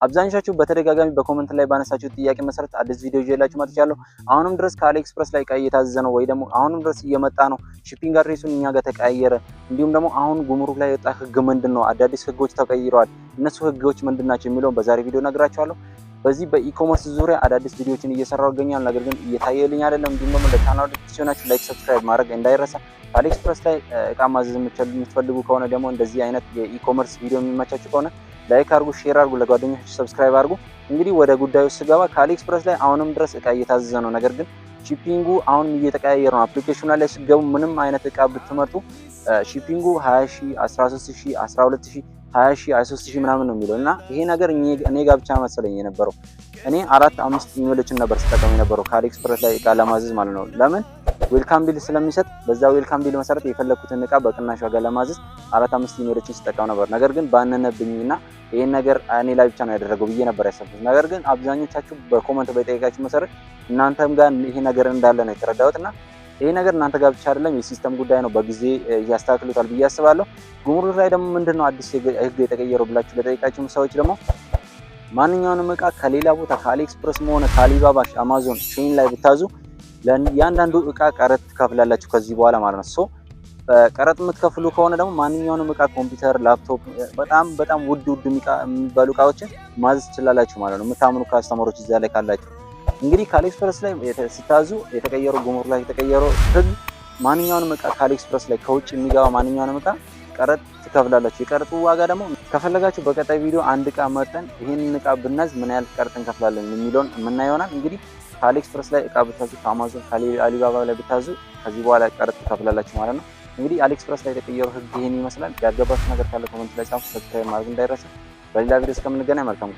አብዛኞቻችሁ በተደጋጋሚ በኮሜንት ላይ ባነሳችሁ ጥያቄ መሰረት አዲስ ቪዲዮ ይዤላችሁ መጥቻለሁ። አሁንም ድረስ ከአሊኤክስፕረስ ላይ እቃ እየታዘዘ ነው ወይ ደግሞ አሁንም ድረስ እየመጣ ነው፣ ሺፒንግ አድሬሱን እኛ ጋር ተቀያየረ፣ እንዲሁም ደግሞ አሁን ጉምሩክ ላይ የወጣ ህግ ምንድነው፣ አዳዲስ ህጎች ተቀይረዋል፣ እነሱ ህጎች ምንድናቸው የሚለውን በዛሬ ቪዲዮ ነግራችኋለሁ። በዚህ በኢኮመርስ ዙሪያ አዳዲስ ቪዲዮዎችን እየሰራሁ እገኛለሁ። ነገር ግን እየታየልኝ አይደለም። እንዲሁም ደግሞ ለቻናሉ አዲስ ሲሆናችሁ ላይክ፣ ሰብስክራይብ ማድረግ እንዳይረሳ። አሊኤክስፕረስ ላይ እቃ ማዘዝ የምትፈልጉ ከሆነ ደግሞ እንደዚህ አይነት የኢኮመርስ ቪዲዮ የሚመቻችሁ ከሆነ ላይክ አድርጉ፣ ሼር አድርጉ፣ ለጓደኞቻችሁ ሰብስክራይብ አድርጉ። እንግዲህ ወደ ጉዳዩ ስገባ ከአሊኤክስፕረስ ላይ አሁንም ድረስ እቃ እየታዘዘ ነው። ነገር ግን ሺፒንጉ አሁን እየተቀያየረ ነው። አፕሊኬሽኑ ላይ ሲገቡ ምንም አይነት እቃ ብትመርጡ ሺፒንጉ 20000፣ 13000፣ 12000፣ 20000፣ 23000 ምናምን ነው የሚለው እና ይሄ ነገር እኔ ጋር ብቻ መሰለኝ የነበረው። እኔ 4-5 ኢሜሎችን ነበር ስጠቀም የነበረው ከአሊኤክስፕረስ ላይ እቃ ለማዘዝ ማለት ነው። ለምን ዌልካም ቢል ስለሚሰጥ በዛ ዌልካም ቢል መሰረት የፈለኩትን እቃ በቅናሽ ዋጋ ለማዘዝ 4-5 ኢሜሎችን ስጠቀም ነበር። ነገር ግን ባነነብኝና ይሄን ነገር እኔ ላይ ብቻ ነው ያደረገው ብዬ ነበር ያሰብኩት። ነገር ግን አብዛኞቻችሁ በኮሜንት በጠየቃችሁ መሰረት እናንተም ጋር ይሄ ነገር እንዳለ ነው የተረዳሁትና ይሄ ነገር እናንተ ጋር ብቻ አይደለም፣ የሲስተም ጉዳይ ነው። በጊዜ ያስተካክሉታል ብዬ አስባለሁ። ጉምሩክ ላይ ደግሞ ምንድነው አዲስ ህግ የተቀየረው ብላችሁ ለጠየቃችሁ ሰዎች ደግሞ ማንኛውንም እቃ ከሌላ ቦታ ከአሊኤክስፕረስ ሆነ ከአሊባባ፣ አማዞን፣ ሼን ላይ ብታዙ ያንዳንዱ እቃ ቀረጥ ትከፍላላችሁ ከዚህ በኋላ ማለት ነው። ሶ ቀረጥ የምትከፍሉ ከሆነ ደግሞ ማንኛውንም እቃ ኮምፒውተር፣ ላፕቶፕ በጣም ውድ የሚባሉ እቃዎችን ማዘዝ ትችላላችሁ ማለት ነው። የምታምኑ ካስተመሮች እዛ ላይ ካላችሁ እንግዲህ ከአሊኤክስፕረስ ላይ ስታዙ የተቀየረው ጉምሩክ ላይ የተቀየረው ህግ ማንኛውንም እቃ ከአሊኤክስፕረስ ላይ ከውጭ የሚገባ ማንኛውንም እቃ ቀረጥ ትከፍላላችሁ። የቀረጡ ዋጋ ደግሞ ከፈለጋችሁ በቀጣይ ቪዲዮ አንድ እቃ መርጠን ይሄንን እቃ ብናዝ ምን ያህል ቀረጥ እንከፍላለን የሚለውን የምናየው ይሆናል። እንግዲህ ከአሊኤክስፕረስ ላይ እቃ ብታዙ፣ ከአማዞን ከአሊባባ ላይ ብታዙ ከዚህ በኋላ ቀረጥ ትከፍላላችሁ ማለት ነው። እንግዲህ አሊኤክስፕረስ ላይ የተቀየረው ህግ ይሄን ይመስላል። ያገባችሁ ነገር ካለ ኮሜንት ላይ ጻፉ። ሰብስክራይብ ማድረግ እንዳይረሳ። በሌላ ቪዲዮ እስከምንገናኝ መልካም